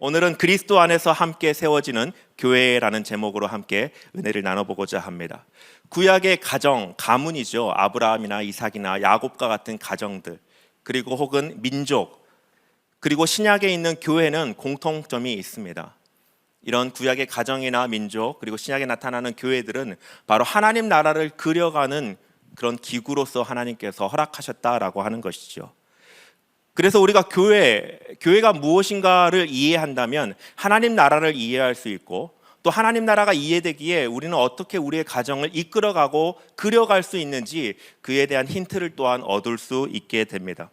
오늘은 그리스도 안에서 함께 세워지는 교회라는 제목으로 함께 은혜를 나눠보고자 합니다. 구약의 가정, 가문이죠. 아브라함이나 이삭이나 야곱과 같은 가정들, 그리고 혹은 민족, 그리고 신약에 있는 교회는 공통점이 있습니다. 이런 구약의 가정이나 민족, 그리고 신약에 나타나는 교회들은 바로 하나님 나라를 그려가는 그런 기구로서 하나님께서 허락하셨다라고 하는 것이죠. 그래서 우리가 교회가 무엇인가를 이해한다면 하나님 나라를 이해할 수 있고, 또 하나님 나라가 이해되기에 우리는 어떻게 우리의 가정을 이끌어가고 그려갈 수 있는지 그에 대한 힌트를 또한 얻을 수 있게 됩니다.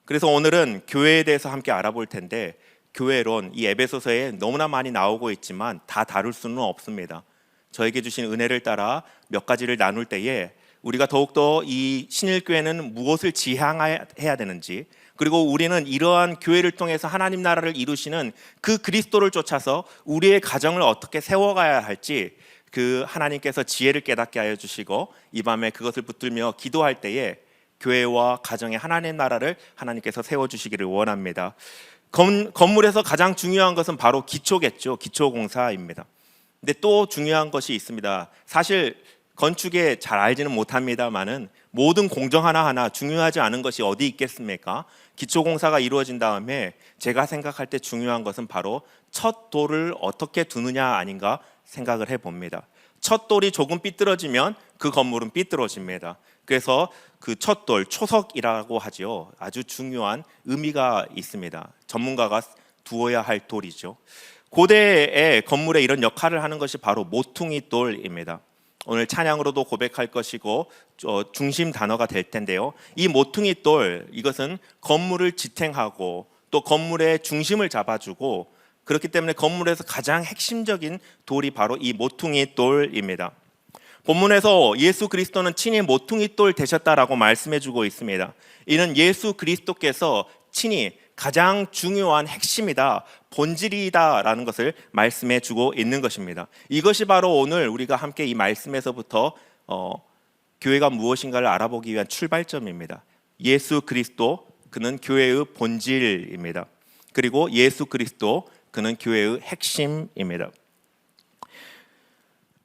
그래서 오늘은 교회에 대해서 함께 알아볼 텐데, 교회론 이 에베소서에 너무나 많이 나오고 있지만 다 다룰 수는 없습니다. 저에게 주신 은혜를 따라 몇 가지를 나눌 때에 우리가 더욱더 이 신일교회는 무엇을 지향해야 되는지, 그리고 우리는 이러한 교회를 통해서 하나님 나라를 이루시는 그 그리스도를 쫓아서 우리의 가정을 어떻게 세워가야 할지 그 하나님께서 지혜를 깨닫게 하여 주시고, 이 밤에 그것을 붙들며 기도할 때에 교회와 가정의 하나님 나라를 하나님께서 세워주시기를 원합니다. 건물에서 가장 중요한 것은 바로 기초겠죠. 기초공사입니다. 근데 또 중요한 것이 있습니다. 사실 건축에 잘 알지는 못합니다만은 모든 공정 하나하나 중요하지 않은 것이 어디 있겠습니까? 기초공사가 이루어진 다음에 제가 생각할 때 중요한 것은 바로 첫 돌을 어떻게 두느냐 아닌가 생각을 해봅니다. 첫 돌이 조금 삐뚤어지면 그 건물은 삐뚤어집니다. 그래서 그 첫 돌, 초석이라고 하죠. 아주 중요한 의미가 있습니다. 전문가가 두어야 할 돌이죠. 고대의 건물에 이런 역할을 하는 것이 바로 모퉁이 돌입니다. 오늘 찬양으로도 고백할 것이고 중심 단어가 될 텐데요. 이 모퉁이 돌, 이것은 건물을 지탱하고 또 건물의 중심을 잡아주고, 그렇기 때문에 건물에서 가장 핵심적인 돌이 바로 이 모퉁이 돌입니다. 본문에서 예수 그리스도는 친히 모퉁이 돌 되셨다라고 말씀해주고 있습니다. 이는 예수 그리스도께서 친히 가장 중요한 핵심이다, 본질이다라는 것을 말씀해주고 있는 것입니다. 이것이 바로 오늘 우리가 함께 이 말씀에서부터 교회가 무엇인가를 알아보기 위한 출발점입니다. 예수 그리스도, 그는 교회의 본질입니다. 그리고 예수 그리스도, 그는 교회의 핵심입니다.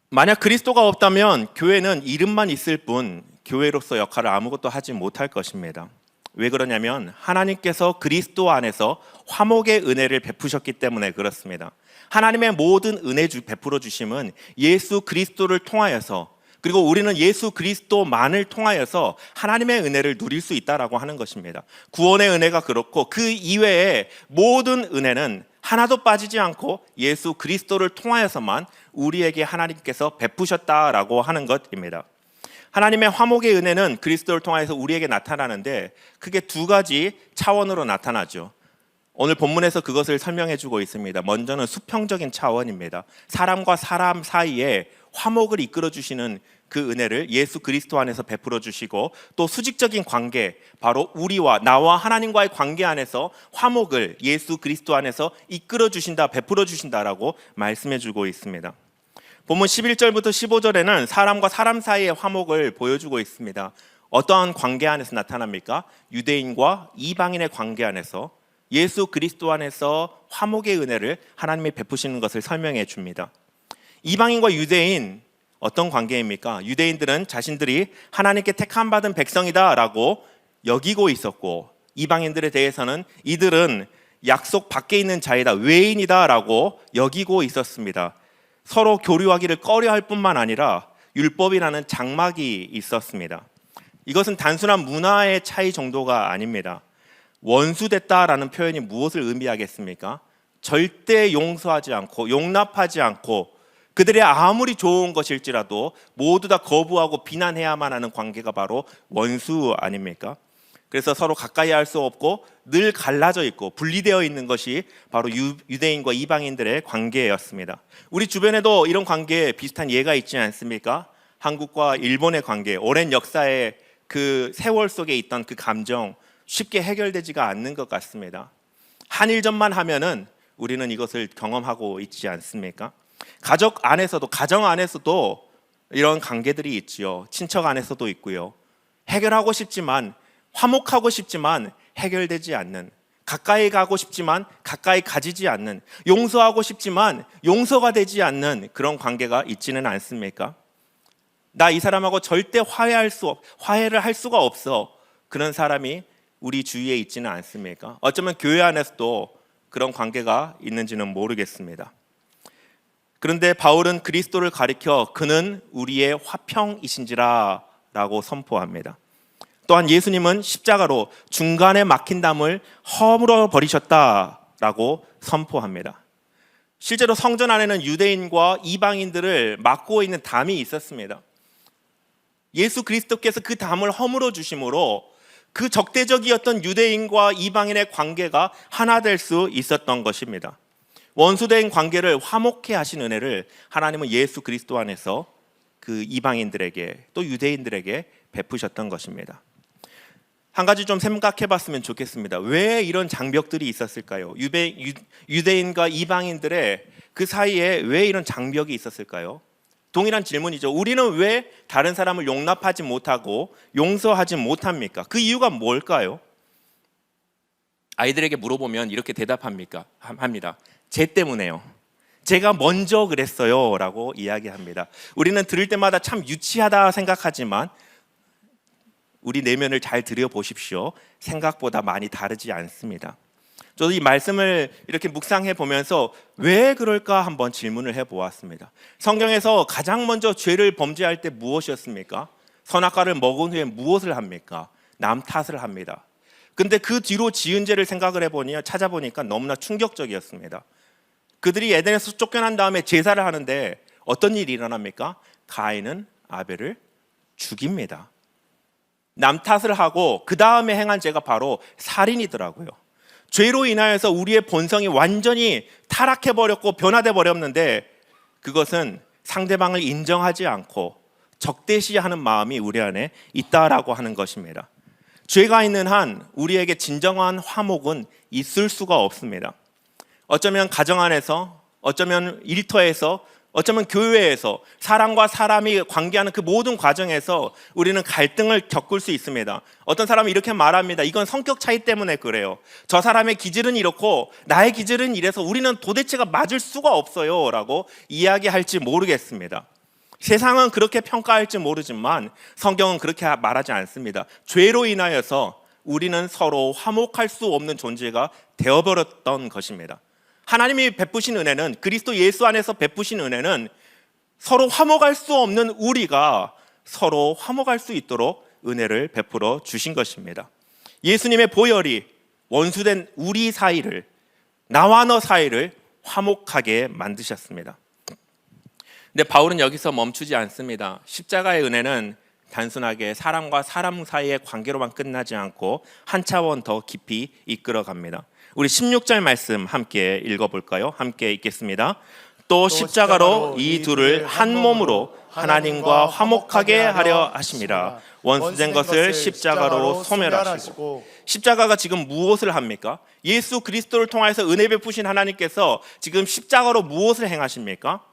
만약 그리스도가 없다면 교회는 이름만 있을 뿐 교회로서 역할을 아무것도 하지 못할 것입니다. 왜 그러냐면 하나님께서 그리스도 안에서 화목의 은혜를 베푸셨기 때문에 그렇습니다. 하나님의 모든 은혜 베풀어 주심은 예수 그리스도를 통하여서, 그리고 우리는 예수 그리스도만을 통하여서 하나님의 은혜를 누릴 수 있다라고 하는 것입니다. 구원의 은혜가 그렇고 그 이외의 모든 은혜는 하나도 빠지지 않고 예수 그리스도를 통하여서만 우리에게 하나님께서 베푸셨다라고 하는 것입니다. 하나님의 화목의 은혜는 그리스도를 통해서 우리에게 나타나는데 크게 두 가지 차원으로 나타나죠. 오늘 본문에서 그것을 설명해 주고 있습니다. 먼저는 수평적인 차원입니다. 사람과 사람 사이에 화목을 이끌어 주시는 그 은혜를 예수 그리스도 안에서 베풀어 주시고, 또 수직적인 관계, 바로 나와 하나님과의 관계 안에서 화목을 예수 그리스도 안에서 이끌어 주신다, 베풀어 주신다라고 말씀해 주고 있습니다. 본문 11절부터 15절에는 사람과 사람 사이의 화목을 보여주고 있습니다. 어떠한 관계 안에서 나타납니까? 유대인과 이방인의 관계 안에서 예수 그리스도 안에서 화목의 은혜를 하나님이 베푸시는 것을 설명해 줍니다. 이방인과 유대인, 어떤 관계입니까? 유대인들은 자신들이 하나님께 택함받은 백성이다라고 여기고 있었고, 이방인들에 대해서는 이들은 약속 밖에 있는 자이다, 외인이다라고 여기고 있었습니다. 서로 교류하기를 꺼려할 뿐만 아니라 율법이라는 장막이 있었습니다. 이것은 단순한 문화의 차이 정도가 아닙니다. 원수됐다라는 표현이 무엇을 의미하겠습니까? 절대 용서하지 않고 용납하지 않고, 그들의 아무리 좋은 것일지라도 모두 다 거부하고 비난해야만 하는 관계가 바로 원수 아닙니까? 그래서 서로 가까이 할 수 없고 늘 갈라져 있고 분리되어 있는 것이 바로 유대인과 이방인들의 관계였습니다. 우리 주변에도 이런 관계에 비슷한 예가 있지 않습니까? 한국과 일본의 관계, 오랜 역사의 그 세월 속에 있던 그 감정 쉽게 해결되지가 않는 것 같습니다. 한일전만 하면은 우리는 이것을 경험하고 있지 않습니까? 가정 안에서도 이런 관계들이 있지요. 친척 안에서도 있고요. 해결하고 싶지만, 화목하고 싶지만 해결되지 않는, 가까이 가고 싶지만 가까이 가지지 않는, 용서하고 싶지만 용서가 되지 않는 그런 관계가 있지는 않습니까? 나 이 사람하고 절대 화해를 할 수가 없어. 그런 사람이 우리 주위에 있지는 않습니까? 어쩌면 교회 안에서도 그런 관계가 있는지는 모르겠습니다. 그런데 바울은 그리스도를 가리켜 그는 우리의 화평이신지라 라고 선포합니다. 또한 예수님은 십자가로 중간에 막힌 담을 허물어 버리셨다라고 선포합니다. 실제로 성전 안에는 유대인과 이방인들을 막고 있는 담이 있었습니다. 예수 그리스도께서 그 담을 허물어 주심으로 그 적대적이었던 유대인과 이방인의 관계가 하나 될 수 있었던 것입니다. 원수된 관계를 화목케 하신 은혜를 하나님은 예수 그리스도 안에서 그 이방인들에게 또 유대인들에게 베푸셨던 것입니다. 한 가지 좀 생각해 봤으면 좋겠습니다. 왜 이런 장벽들이 있었을까요? 유대인과 이방인들의 그 사이에 왜 이런 장벽이 있었을까요? 동일한 질문이죠. 우리는 왜 다른 사람을 용납하지 못하고 용서하지 못합니까? 그 이유가 뭘까요? 아이들에게 물어보면 이렇게 대답합니다. 쟤 때문에요. 제가 먼저 그랬어요 라고 이야기합니다. 우리는 들을 때마다 참 유치하다 생각하지만 우리 내면을 잘 들여보십시오. 생각보다 많이 다르지 않습니다. 저도 이 말씀을 이렇게 묵상해 보면서 왜 그럴까 한번 질문을 해보았습니다. 성경에서 가장 먼저 죄를 범죄할 때 무엇이었습니까? 선악과를 먹은 후에 무엇을 합니까? 남 탓을 합니다. 근데 그 뒤로 지은 죄를 생각을 해보니 찾아보니까 너무나 충격적이었습니다. 그들이 에덴에서 쫓겨난 다음에 제사를 하는데 어떤 일이 일어납니까? 가인은 아벨을 죽입니다. 남 탓을 하고 그 다음에 행한 죄가 바로 살인이더라고요. 죄로 인하여서 우리의 본성이 완전히 타락해버렸고 변화돼 버렸는데 그것은 상대방을 인정하지 않고 적대시하는 마음이 우리 안에 있다라고 하는 것입니다. 죄가 있는 한 우리에게 진정한 화목은 있을 수가 없습니다. 어쩌면 가정 안에서, 어쩌면 일터에서, 어쩌면 교회에서 사람과 사람이 관계하는 그 모든 과정에서 우리는 갈등을 겪을 수 있습니다. 어떤 사람은 이렇게 말합니다. 이건 성격 차이 때문에 그래요. 저 사람의 기질은 이렇고 나의 기질은 이래서 우리는 도대체가 맞을 수가 없어요 라고 이야기할지 모르겠습니다. 세상은 그렇게 평가할지 모르지만 성경은 그렇게 말하지 않습니다. 죄로 인하여서 우리는 서로 화목할 수 없는 존재가 되어버렸던 것입니다. 하나님이 베푸신 은혜는, 그리스도 예수 안에서 베푸신 은혜는 서로 화목할 수 없는 우리가 서로 화목할 수 있도록 은혜를 베풀어 주신 것입니다. 예수님의 보혈이 원수된 우리 사이를, 나와 너 사이를 화목하게 만드셨습니다. 근데 바울은 여기서 멈추지 않습니다. 십자가의 은혜는 단순하게 사람과 사람 사이의 관계로만 끝나지 않고 한 차원 더 깊이 이끌어 갑니다. 우리 16절 말씀 함께 읽어볼까요? 함께 읽겠습니다. 또 십자가로 이 둘을 한 몸으로 하나님과 화목하게 하려 하심이라. 원수된 것을 십자가로 소멸하시고. 십자가가 지금 무엇을 합니까? 예수 그리스도를 통해서 은혜 베푸신 하나님께서 지금 십자가로 무엇을 행하십니까?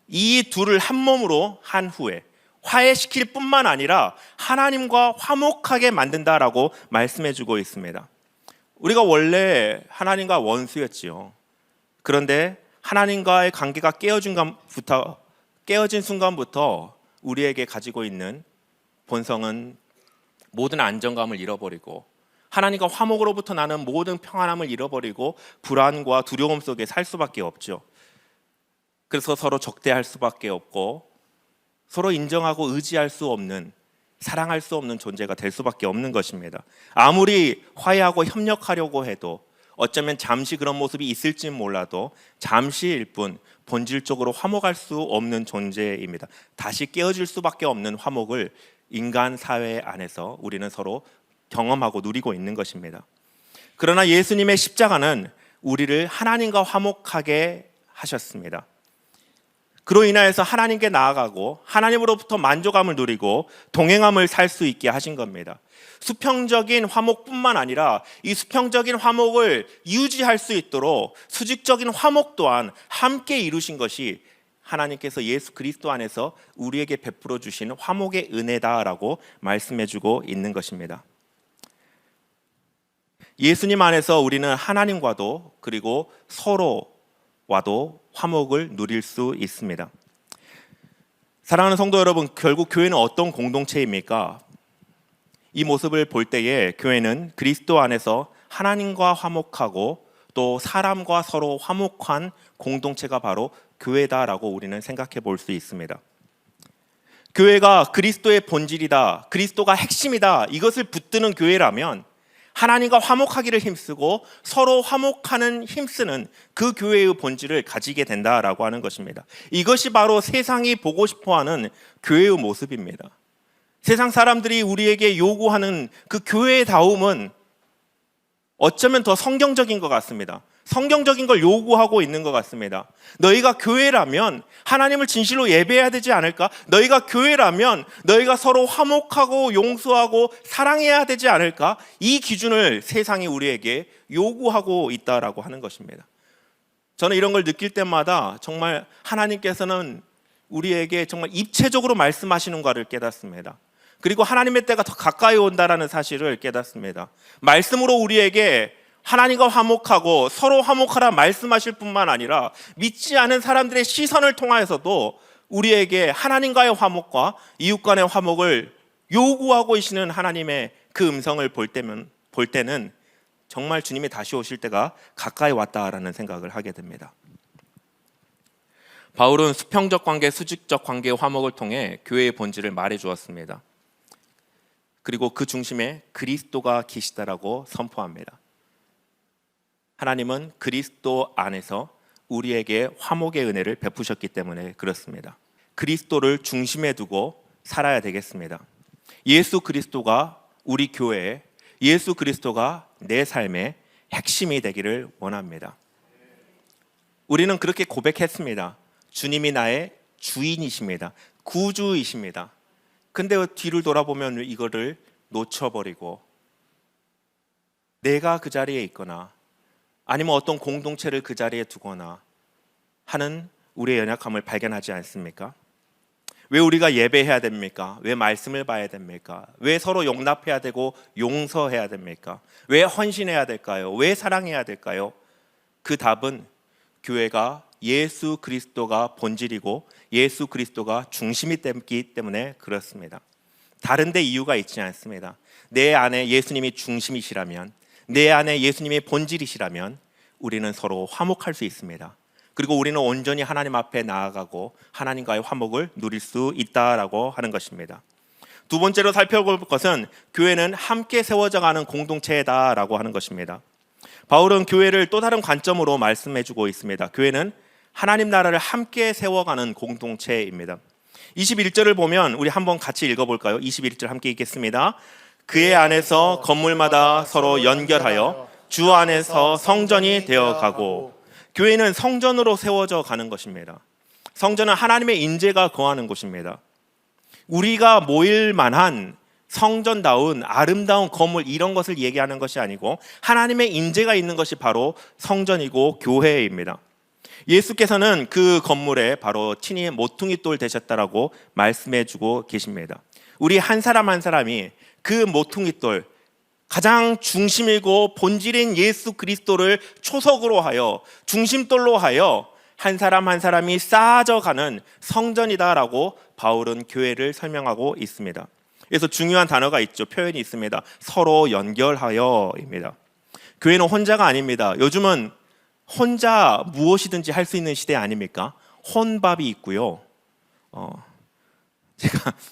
이 둘을 한 몸으로 한 후에 화해시킬 뿐만 아니라 하나님과 화목하게 만든다라고 말씀해주고 있습니다. 우리가 원래 하나님과 원수였지요. 그런데 하나님과의 관계가 깨어진 순간부터 우리에게 가지고 있는 본성은 모든 안정감을 잃어버리고 하나님과 화목으로부터 나는 모든 평안함을 잃어버리고 불안과 두려움 속에 살 수밖에 없죠. 그래서 서로 적대할 수밖에 없고 서로 인정하고 의지할 수 없는, 사랑할 수 없는 존재가 될 수밖에 없는 것입니다. 아무리 화해하고 협력하려고 해도 어쩌면 잠시 그런 모습이 있을지 몰라도 잠시일 뿐 본질적으로 화목할 수 없는 존재입니다. 다시 깨어질 수밖에 없는 화목을 인간 사회 안에서 우리는 서로 경험하고 누리고 있는 것입니다. 그러나 예수님의 십자가는 우리를 하나님과 화목하게 하셨습니다. 그로 인하여서 하나님께 나아가고 하나님으로부터 만족감을 누리고 동행함을 살 수 있게 하신 겁니다. 수평적인 화목뿐만 아니라 이 수평적인 화목을 유지할 수 있도록 수직적인 화목 또한 함께 이루신 것이 하나님께서 예수 그리스도 안에서 우리에게 베풀어 주신 화목의 은혜다라고 말씀해주고 있는 것입니다. 예수님 안에서 우리는 하나님과도 그리고 서로와도 화목을 누릴 수 있습니다. 사랑하는 성도 여러분, 결국 교회는 어떤 공동체입니까? 이 모습을 볼 때에 교회는 그리스도 안에서 하나님과 화목하고 또 사람과 서로 화목한 공동체가 바로 교회다라고 우리는 생각해 볼 수 있습니다. 교회가 그리스도의 본질이다, 그리스도가 핵심이다, 이것을 붙드는 교회라면 하나님과 화목하기를 힘쓰고 서로 화목하는 힘쓰는 그 교회의 본질을 가지게 된다라고 하는 것입니다. 이것이 바로 세상이 보고 싶어하는 교회의 모습입니다. 세상 사람들이 우리에게 요구하는 그 교회다움은 어쩌면 더 성경적인 것 같습니다. 성경적인 걸 요구하고 있는 것 같습니다. 너희가 교회라면 하나님을 진실로 예배해야 되지 않을까? 너희가 교회라면 너희가 서로 화목하고 용서하고 사랑해야 되지 않을까? 이 기준을 세상이 우리에게 요구하고 있다라고 하는 것입니다. 저는 이런 걸 느낄 때마다 정말 하나님께서는 우리에게 정말 입체적으로 말씀하시는 것을 깨닫습니다. 그리고 하나님의 때가 더 가까이 온다라는 사실을 깨닫습니다. 말씀으로 우리에게 하나님과 화목하고 서로 화목하라 말씀하실 뿐만 아니라 믿지 않은 사람들의 시선을 통하여서도 우리에게 하나님과의 화목과 이웃 간의 화목을 요구하고 계시는 하나님의 그 음성을 볼 때는 정말 주님이 다시 오실 때가 가까이 왔다라는 생각을 하게 됩니다. 바울은 수평적 관계, 수직적 관계의 화목을 통해 교회의 본질을 말해 주었습니다. 그리고 그 중심에 그리스도가 계시다라고 선포합니다. 하나님은 그리스도 안에서 우리에게 화목의 은혜를 베푸셨기 때문에 그렇습니다. 그리스도를 중심에 두고 살아야 되겠습니다. 예수 그리스도가 우리 교회에, 예수 그리스도가 내 삶의 핵심이 되기를 원합니다. 우리는 그렇게 고백했습니다. 주님이 나의 주인이십니다. 구주이십니다. 근데 뒤를 돌아보면 이거를 놓쳐버리고 내가 그 자리에 있거나 아니면 어떤 공동체를 그 자리에 두거나 하는 우리의 연약함을 발견하지 않습니까? 왜 우리가 예배해야 됩니까? 왜 말씀을 봐야 됩니까? 왜 서로 용납해야 되고 용서해야 됩니까? 왜 헌신해야 될까요? 왜 사랑해야 될까요? 그 답은 교회가 예수 그리스도가 본질이고 예수 그리스도가 중심이 되기 때문에 그렇습니다. 다른 데 이유가 있지 않습니다. 내 안에 예수님이 중심이시라면, 내 안에 예수님이 본질이시라면 우리는 서로 화목할 수 있습니다. 그리고 우리는 온전히 하나님 앞에 나아가고 하나님과의 화목을 누릴 수 있다라고 하는 것입니다. 두 번째로 살펴볼 것은 교회는 함께 세워져가는 공동체다라고 하는 것입니다. 바울은 교회를 또 다른 관점으로 말씀해주고 있습니다. 교회는 하나님 나라를 함께 세워가는 공동체입니다. 21절을 보면 우리 한번 같이 읽어볼까요? 21절 함께 읽겠습니다. 그의 안에서 건물마다 서로 연결하여 주 안에서 성전이 되어가고, 교회는 성전으로 세워져 가는 것입니다. 성전은 하나님의 임재가 거하는 곳입니다. 우리가 모일 만한 성전다운 아름다운 건물 이런 것을 얘기하는 것이 아니고 하나님의 임재가 있는 것이 바로 성전이고 교회입니다. 예수께서는 그 건물에 바로 친히 모퉁이돌 되셨다라고 말씀해주고 계십니다. 우리 한 사람 한 사람이 그 모퉁이돌, 가장 중심이고 본질인 예수 그리스도를 초석으로 하여 중심돌로 하여 한 사람 한 사람이 쌓아져가는 성전이다라고 바울은 교회를 설명하고 있습니다. 그래서 중요한 단어가 있죠. 표현이 있습니다. 서로 연결하여입니다. 교회는 혼자가 아닙니다. 요즘은 혼자 무엇이든지 할 수 있는 시대 아닙니까? 혼밥이 있고요.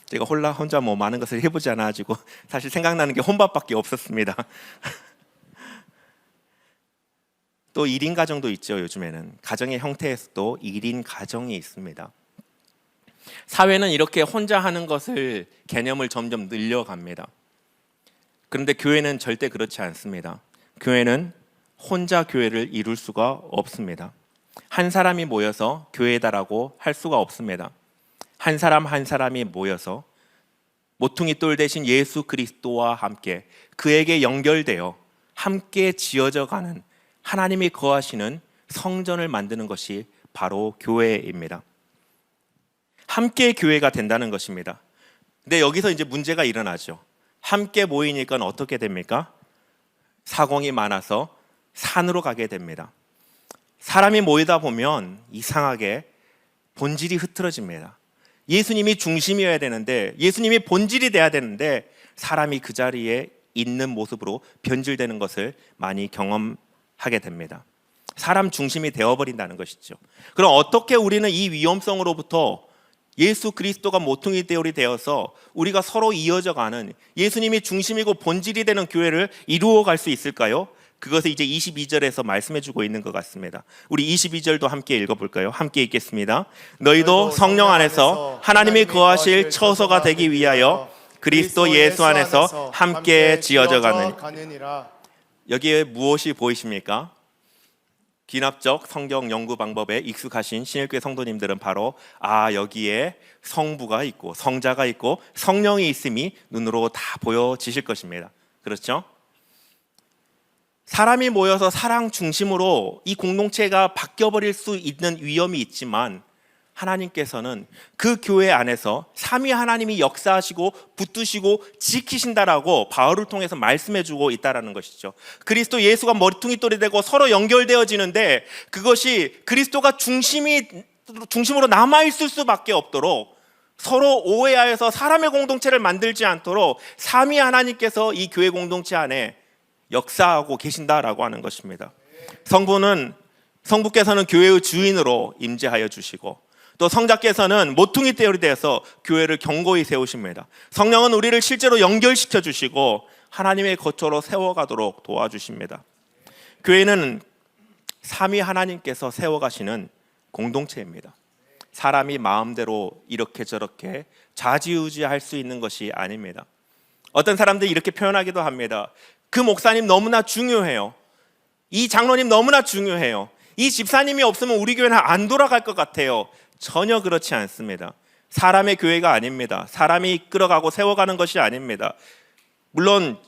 제가 혼자 뭐 많은 것을 해보지 않아가지고 사실 생각나는 게 혼밥밖에 없었습니다. 또 1인 가정도 있죠. 요즘에는 가정의 형태에서도 1인 가정이 있습니다. 사회는 이렇게 혼자 하는 것을 개념을 점점 늘려갑니다. 그런데 교회는 절대 그렇지 않습니다. 교회는 혼자 교회를 이룰 수가 없습니다. 한 사람이 모여서 교회다라고 할 수가 없습니다. 한 사람 한 사람이 모여서 모퉁이돌 대신 예수 그리스도와 함께 그에게 연결되어 함께 지어져 가는 하나님이 거하시는 성전을 만드는 것이 바로 교회입니다. 함께 교회가 된다는 것입니다. 근데 여기서 이제 문제가 일어나죠. 함께 모이니까 어떻게 됩니까? 사공이 많아서 산으로 가게 됩니다. 사람이 모이다 보면 이상하게 본질이 흐트러집니다. 예수님이 중심이어야 되는데, 예수님이 본질이 돼야 되는데 사람이 그 자리에 있는 모습으로 변질되는 것을 많이 경험하게 됩니다. 사람 중심이 되어버린다는 것이죠. 그럼 어떻게 우리는 이 위험성으로부터 예수 그리스도가 모퉁이 돌이 되어서 우리가 서로 이어져가는 예수님이 중심이고 본질이 되는 교회를 이루어갈 수 있을까요? 그것을 이제 22절에서 말씀해주고 있는 것 같습니다. 우리 22절도 함께 읽어볼까요? 함께 읽겠습니다. 너희도 성령 안에서 하나님이 거하실 처소가 되기 위하여 그리스도 예수 안에서 함께 지어져 가느니라. 여기에 무엇이 보이십니까? 기납적 성경 연구 방법에 익숙하신 신일교회 성도님들은 바로 여기에 성부가 있고 성자가 있고 성령이 있음이 눈으로 다 보여지실 것입니다. 그렇죠? 사람이 모여서 사랑 중심으로 이 공동체가 바뀌어버릴 수 있는 위험이 있지만 하나님께서는 그 교회 안에서 삼위 하나님이 역사하시고 붙드시고 지키신다라고 바울을 통해서 말씀해주고 있다는 것이죠. 그리스도 예수가 머리통이 돌이 되고 서로 연결되어지는데 그것이 그리스도가 중심으로 남아있을 수밖에 없도록 서로 오해하여서 사람의 공동체를 만들지 않도록 삼위 하나님께서 이 교회 공동체 안에 역사하고 계신다라고 하는 것입니다. 성부께서는 교회의 주인으로 임재하여 주시고 또 성자께서는 모퉁이 돌이 되어서 교회를 견고히 세우십니다. 성령은 우리를 실제로 연결시켜 주시고 하나님의 거처로 세워가도록 도와주십니다. 교회는 삼위 하나님께서 세워가시는 공동체입니다. 사람이 마음대로 이렇게 저렇게 좌지우지할 수 있는 것이 아닙니다. 어떤 사람들이 이렇게 표현하기도 합니다. 그 목사님 너무나 중요해요. 이 장로님 너무나 중요해요. 이 집사님이 없으면 우리 교회는 안 돌아갈 것 같아요. 전혀 그렇지 않습니다. 사람의 교회가 아닙니다. 사람이 이끌어가고 세워가는 것이 아닙니다. 물론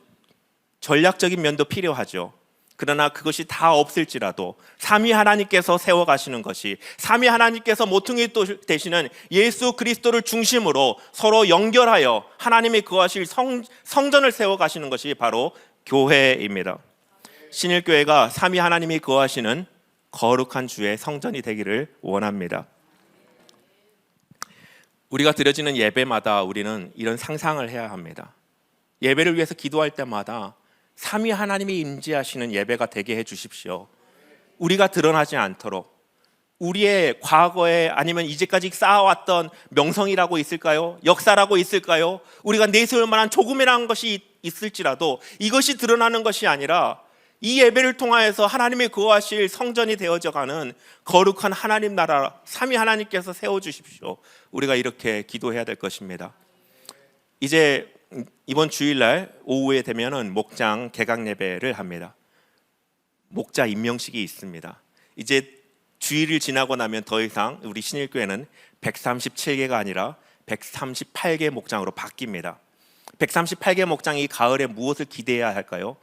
전략적인 면도 필요하죠. 그러나 그것이 다 없을지라도 삼위 하나님께서 세워가시는 것이, 삼위 하나님께서 모퉁이 되시는 예수 그리스도를 중심으로 서로 연결하여 하나님이 거하실 성전을 세워가시는 것이 바로 교회입니다. 신일교회가 삼위 하나님이 거하시는 거룩한 주의 성전이 되기를 원합니다. 우리가 드려지는 예배마다 우리는 이런 상상을 해야 합니다. 예배를 위해서 기도할 때마다 삼위 하나님이 임재하시는 예배가 되게 해 주십시오. 우리가 드러나지 않도록, 우리의 과거에 아니면 이제까지 쌓아왔던 명성이라고 있을까요? 역사라고 있을까요? 우리가 내세울 만한 조금이라는 것이 있을지라도 이것이 드러나는 것이 아니라 이 예배를 통하여서 하나님이 거하실 성전이 되어져가는 거룩한 하나님 나라, 삼위 하나님께서 세워주십시오. 우리가 이렇게 기도해야 될 것입니다. 이제 이번 주일날 오후에 되면은 목장 개강 예배를 합니다. 목자 임명식이 있습니다. 이제 주일을 지나고 나면 더 이상 우리 신일교회는 137개가 아니라 138개 목장으로 바뀝니다. 138개 목장이 가을에 무엇을 기대해야 할까요?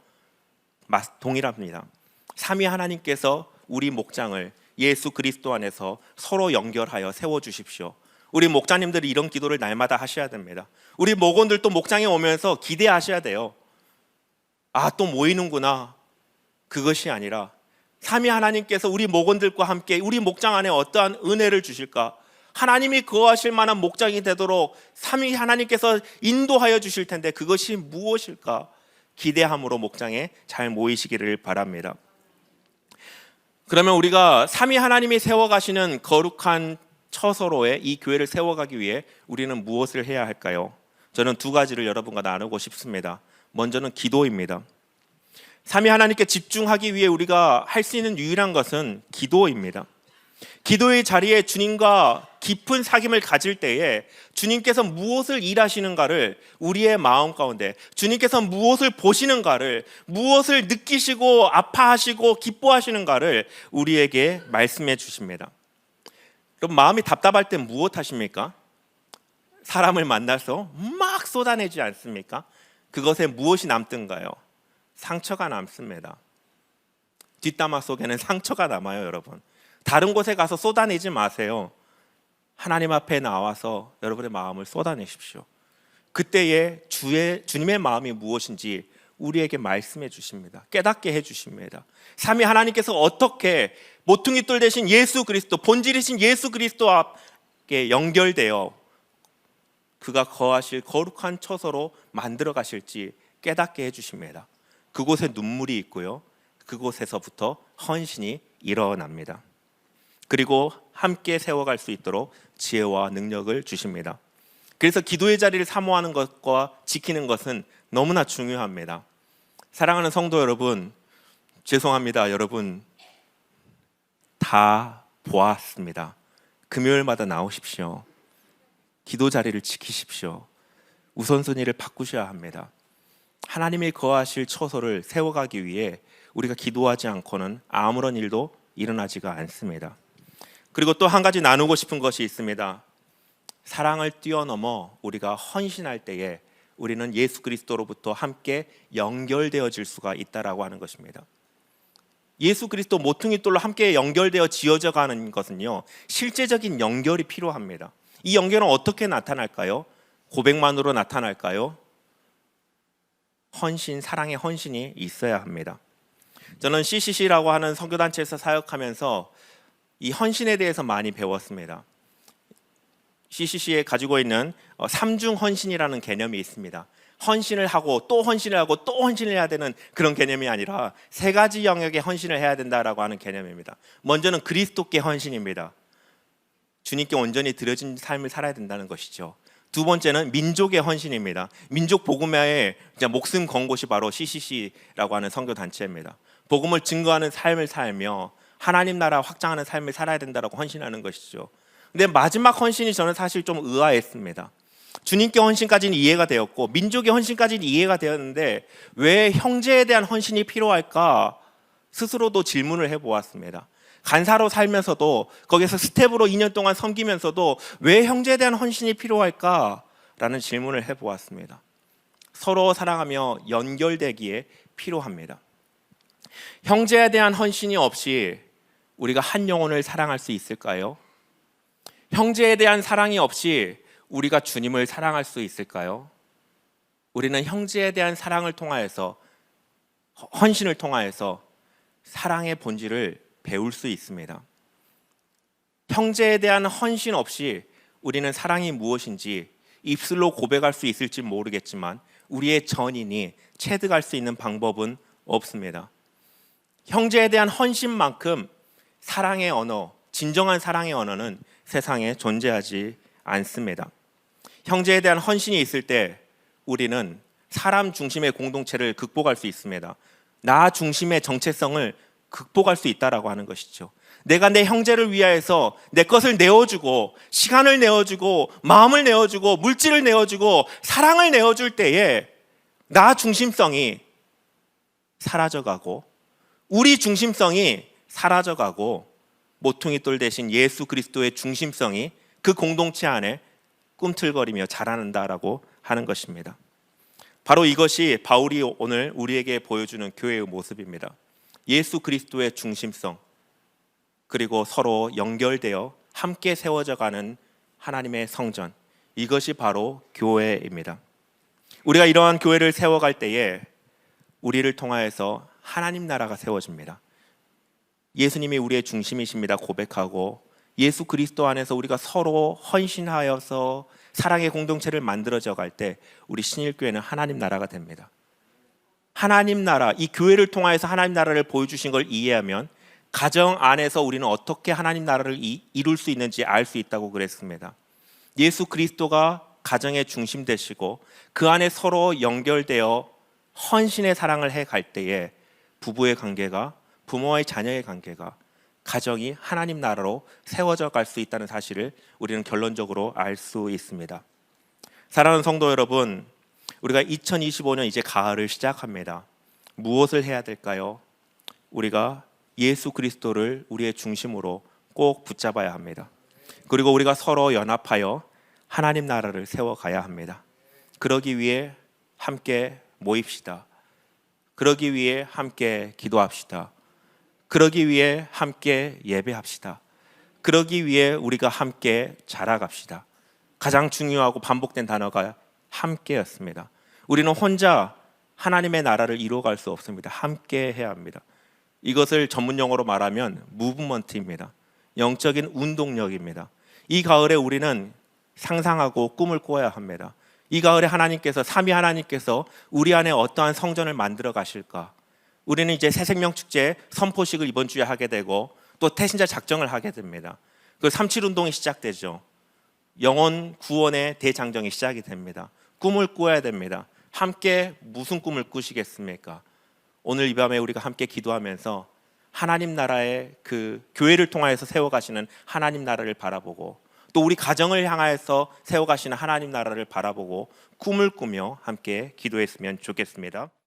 동일합니다. 삼위 하나님께서 우리 목장을 예수 그리스도 안에서 서로 연결하여 세워주십시오. 우리 목자님들이 이런 기도를 날마다 하셔야 됩니다. 우리 목원들도 목장에 오면서 기대하셔야 돼요. 또 모이는구나. 그것이 아니라 삼위 하나님께서 우리 목원들과 함께 우리 목장 안에 어떠한 은혜를 주실까? 하나님이 거하실 만한 목장이 되도록 삼위 하나님께서 인도하여 주실 텐데 그것이 무엇일까? 기대함으로 목장에 잘 모이시기를 바랍니다. 그러면 우리가 삼위 하나님이 세워가시는 거룩한 처소로에 이 교회를 세워가기 위해 우리는 무엇을 해야 할까요? 저는 두 가지를 여러분과 나누고 싶습니다. 먼저는 기도입니다. 삼위 하나님께 집중하기 위해 우리가 할 수 있는 유일한 것은 기도입니다. 기도의 자리에 주님과 깊은 사귐을 가질 때에 주님께서 무엇을 일하시는가를 우리의 마음 가운데, 주님께서 무엇을 보시는가를, 무엇을 느끼시고 아파하시고 기뻐하시는가를 우리에게 말씀해 주십니다. 그럼 마음이 답답할 때 무엇 하십니까? 사람을 만나서 막 쏟아내지 않습니까? 그것에 무엇이 남든가요? 상처가 남습니다. 뒷담화 속에는 상처가 남아요, 여러분. 다른 곳에 가서 쏟아내지 마세요. 하나님 앞에 나와서 여러분의 마음을 쏟아내십시오. 그때에 주님의 마음이 무엇인지 우리에게 말씀해 주십니다. 깨닫게 해 주십니다. 삼위 하나님께서 어떻게 모퉁이 돌 대신 예수 그리스도, 본질이신 예수 그리스도와 연결되어 그가 거하실 거룩한 처소로 만들어 가실지 깨닫게 해 주십니다. 그곳에 눈물이 있고요, 그곳에서부터 헌신이 일어납니다. 그리고 함께 세워갈 수 있도록 지혜와 능력을 주십니다. 그래서 기도의 자리를 사모하는 것과 지키는 것은 너무나 중요합니다. 사랑하는 성도 여러분, 죄송합니다. 여러분 다 보았습니다. 금요일마다 나오십시오. 기도 자리를 지키십시오. 우선순위를 바꾸셔야 합니다. 하나님이 거하실 처소를 세워가기 위해 우리가 기도하지 않고는 아무런 일도 일어나지가 않습니다. 그리고 또 한 가지 나누고 싶은 것이 있습니다. 사랑을 뛰어넘어 우리가 헌신할 때에 우리는 예수 그리스도로부터 함께 연결되어질 수가 있다라고 하는 것입니다. 예수 그리스도 모퉁이 돌로 함께 연결되어 지어져 가는 것은요, 실제적인 연결이 필요합니다. 이 연결은 어떻게 나타날까요? 고백만으로 나타날까요? 헌신, 사랑의 헌신이 있어야 합니다. 저는 CCC라고 하는 선교단체에서 사역하면서 이 헌신에 대해서 많이 배웠습니다. CCC에 가지고 있는 삼중 헌신이라는 개념이 있습니다. 헌신을 하고 또 헌신을 하고 또 헌신을 해야 되는 그런 개념이 아니라 세 가지 영역에 헌신을 해야 된다라고 하는 개념입니다. 먼저는 그리스도께 헌신입니다. 주님께 온전히 드려진 삶을 살아야 된다는 것이죠. 두 번째는 민족의 헌신입니다. 민족 복음화에 목숨 건 곳이 바로 CCC라고 하는 선교 단체입니다. 복음을 증거하는 삶을 살며 하나님 나라 확장하는 삶을 살아야 된다라고 헌신하는 것이죠. 근데 마지막 헌신이 저는 사실 좀 의아했습니다. 주님께 헌신까지는 이해가 되었고 민족의 헌신까지는 이해가 되었는데 왜 형제에 대한 헌신이 필요할까 스스로도 질문을 해보았습니다. 간사로 살면서도 거기서 스텝으로 2년 동안 섬기면서도 왜 형제에 대한 헌신이 필요할까라는 질문을 해보았습니다. 서로 사랑하며 연결되기에 필요합니다. 형제에 대한 헌신이 없이 우리가 한 영혼을 사랑할 수 있을까요? 형제에 대한 사랑이 없이 우리가 주님을 사랑할 수 있을까요? 우리는 형제에 대한 사랑을 통하여서, 헌신을 통하여서 사랑의 본질을 배울 수 있습니다. 형제에 대한 헌신 없이 우리는 사랑이 무엇인지 입술로 고백할 수 있을지 모르겠지만 우리의 전인이 체득할 수 있는 방법은 없습니다. 형제에 대한 헌신만큼 사랑의 언어, 진정한 사랑의 언어는 세상에 존재하지 않습니다. 형제에 대한 헌신이 있을 때 우리는 사람 중심의 공동체를 극복할 수 있습니다. 나 중심의 정체성을 극복할 수 있다라고 하는 것이죠. 내가 내 형제를 위하여서 내 것을 내어주고 시간을 내어주고 마음을 내어주고 물질을 내어주고 사랑을 내어줄 때에 나 중심성이 사라져가고 우리 중심성이 사라져가고 모퉁이 돌 대신 예수 그리스도의 중심성이 그 공동체 안에 꿈틀거리며 자라난다라고 하는 것입니다. 바로 이것이 바울이 오늘 우리에게 보여주는 교회의 모습입니다. 예수 그리스도의 중심성, 그리고 서로 연결되어 함께 세워져 가는 하나님의 성전, 이것이 바로 교회입니다. 우리가 이러한 교회를 세워갈 때에 우리를 통하여서 하나님 나라가 세워집니다. 예수님이 우리의 중심이십니다 고백하고 예수 그리스도 안에서 우리가 서로 헌신하여서 사랑의 공동체를 만들어져 갈 때 우리 신일교회는 하나님 나라가 됩니다. 하나님 나라, 이 교회를 통하여서 하나님 나라를 보여주신 걸 이해하면 가정 안에서 우리는 어떻게 하나님 나라를 이룰 수 있는지 알 수 있다고 그랬습니다. 예수 그리스도가 가정의 중심 되시고 그 안에 서로 연결되어 헌신의 사랑을 해 갈 때에 부부의 관계가, 부모와의 자녀의 관계가, 가정이 하나님 나라로 세워져 갈 수 있다는 사실을 우리는 결론적으로 알 수 있습니다. 사랑하는 성도 여러분, 우리가 2025년 이제 가을을 시작합니다. 무엇을 해야 될까요? 우리가 예수 그리스도를 우리의 중심으로 꼭 붙잡아야 합니다. 그리고 우리가 서로 연합하여 하나님 나라를 세워가야 합니다. 그러기 위해 함께 모입시다. 그러기 위해 함께 기도합시다. 그러기 위해 함께 예배합시다. 그러기 위해 우리가 함께 자라갑시다. 가장 중요하고 반복된 단어가 함께였습니다. 우리는 혼자 하나님의 나라를 이루어갈 수 없습니다. 함께 해야 합니다. 이것을 전문 용어로 말하면 무브먼트입니다. 영적인 운동력입니다. 이 가을에 우리는 상상하고 꿈을 꾸어야 합니다. 이 가을에 하나님께서, 삼위 하나님께서 우리 안에 어떠한 성전을 만들어 가실까? 우리는 이제 새생명 축제 선포식을 이번 주에 하게 되고 또 태신자 작정을 하게 됩니다. 그 37 운동이 시작되죠. 영혼 구원의 대장정이 시작이 됩니다. 꿈을 꾸어야 됩니다. 함께 무슨 꿈을 꾸시겠습니까? 오늘 이 밤에 우리가 함께 기도하면서 하나님 나라의 그 교회를 통하여서 세워가시는 하나님 나라를 바라보고 또 우리 가정을 향하여서 세워가시는 하나님 나라를 바라보고 꿈을 꾸며 함께 기도했으면 좋겠습니다.